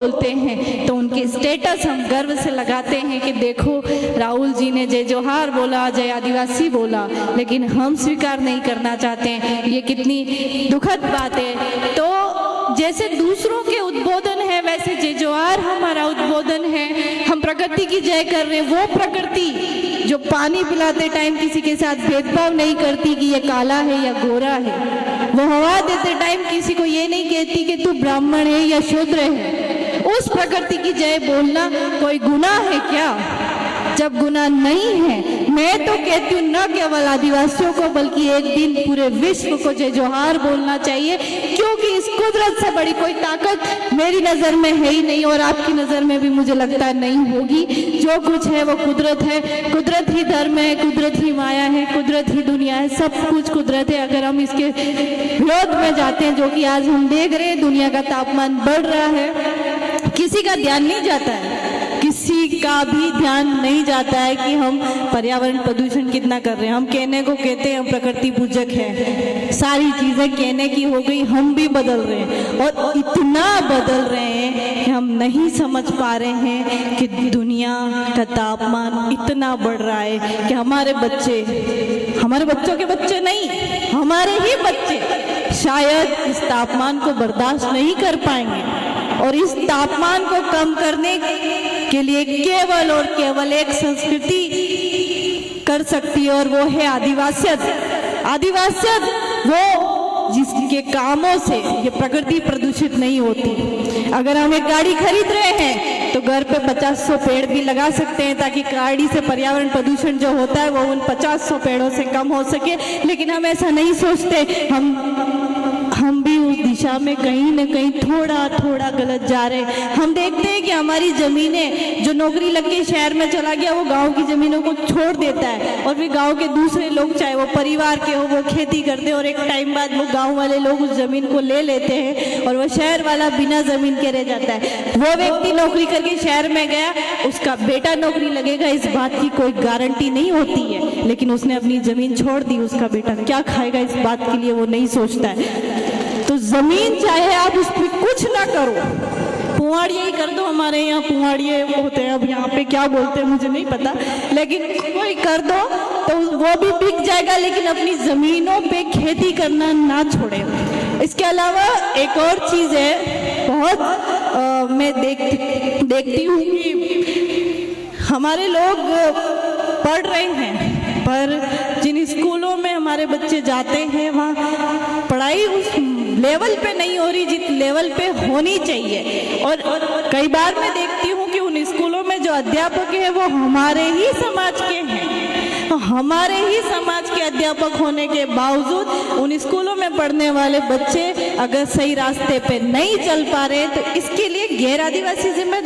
बोलते हैं तो उनके स्टेटस हम गर्व से लगाते हैं कि देखो राहुल जी ने जय जोहार बोला, जय आदिवासी बोला, लेकिन हम स्वीकार नहीं करना चाहते हैं। ये कितनी दुखद बात है। तो जैसे दूसरों के उद्बोधन है वैसे जय जोहार हमारा उद्बोधन है। हम प्रकृति की जय कर रहे हैं। वो प्रकृति जो पानी पिलाते टाइम किसी के साथ भेदभाव नहीं करती कि ये काला है या गोरा है, वो हवा देते टाइम किसी को ये नहीं कहती कि तू ब्राह्मण है या शूद्र है। उस प्रकृति की जय बोलना कोई गुनाह है क्या? जब गुनाह नहीं है, मैं तो कहती हूँ न केवल आदिवासियों को बल्कि एक दिन पूरे विश्व को जय जोहार बोलना चाहिए, क्योंकि इस कुदरत से बड़ी कोई ताकत मेरी नज़र में है ही नहीं और आपकी नज़र में भी मुझे लगता है नहीं होगी। जो कुछ है वो कुदरत है, कुदरत ही धर्म है, कुदरत ही माया है, कुदरत ही दुनिया है, सब कुछ कुदरत है। अगर हम इसके विरोध में जाते हैं, जो कि आज हम देख रहे हैं, दुनिया का तापमान बढ़ रहा है, किसी का ध्यान नहीं जाता है, किसी का भी ध्यान नहीं जाता है कि हम पर्यावरण प्रदूषण कितना कर रहे हैं। हम कहने को कहते हैं हम प्रकृति पूजक हैं, सारी चीजें कहने की हो गई, हम भी बदल रहे हैं और इतना बदल रहे हैं कि हम नहीं समझ पा रहे हैं कि दुनिया का तापमान इतना बढ़ रहा है कि हमारे बच्चों के बच्चे नहीं, हमारे ही बच्चे शायद इस तापमान को बर्दाश्त नहीं कर पाएंगे। और इस तापमान को कम करने के लिए केवल और केवल एक संस्कृति कर सकती है और वो है आदिवासियत। आदिवासियत वो जिसके कामों से ये प्रकृति प्रदूषित नहीं होती। अगर हम एक गाड़ी खरीद रहे हैं तो घर पे 50-100 पेड़ भी लगा सकते हैं ताकि गाड़ी से पर्यावरण प्रदूषण जो होता है वो उन 50-100 पेड़ों से कम हो सके, लेकिन हम ऐसा नहीं सोचते। हम भी उस दिशा में कहीं न कहीं थोड़ा थोड़ा गलत जा रहे हैं। हम देखते हैं कि हमारी ज़मीनें, जो नौकरी लग के शहर में चला गया वो गांव की ज़मीनों को छोड़ देता है और फिर गांव के दूसरे लोग, चाहे वो परिवार के हो, वो खेती करते हैं और एक टाइम बाद वो गांव वाले लोग उस ज़मीन को ले लेते हैं और वो शहर वाला बिना ज़मीन के रह जाता है। वो व्यक्ति नौकरी करके शहर में गया, उसका बेटा नौकरी लगेगा इस बात की कोई गारंटी नहीं होती है, लेकिन उसने अपनी ज़मीन छोड़ दी, उसका बेटा क्या खाएगा इस बात के लिए वो नहीं सोचता है। तो जमीन चाहे आप उस पर कुछ ना करो, पुआड़िया ही कर दो, हमारे यहाँ पुआड़िए होते हैं, अब यहाँ पे क्या बोलते हैं मुझे नहीं पता, लेकिन कोई कर दो तो वो भी बिक जाएगा, लेकिन अपनी जमीनों पे खेती करना ना छोड़े। इसके अलावा एक और चीज़ है, बहुत मैं देखती हूँ कि हमारे लोग पढ़ रहे हैं पर जिन स्कूलों में हमारे बच्चे जाते हैं वहाँ पढ़ाई उस लेवल पे नहीं हो रही जिस लेवल पे होनी चाहिए। और कई बार मैं देखती हूँ कि उन स्कूलों में जो अध्यापक हैं वो हमारे ही समाज के हैं। तो हमारे ही समाज के अध्यापक होने के बावजूद उन स्कूलों में पढ़ने वाले बच्चे अगर सही रास्ते पे नहीं चल पा रहे तो इसके लिए गैर आदिवासी जिम्मेदार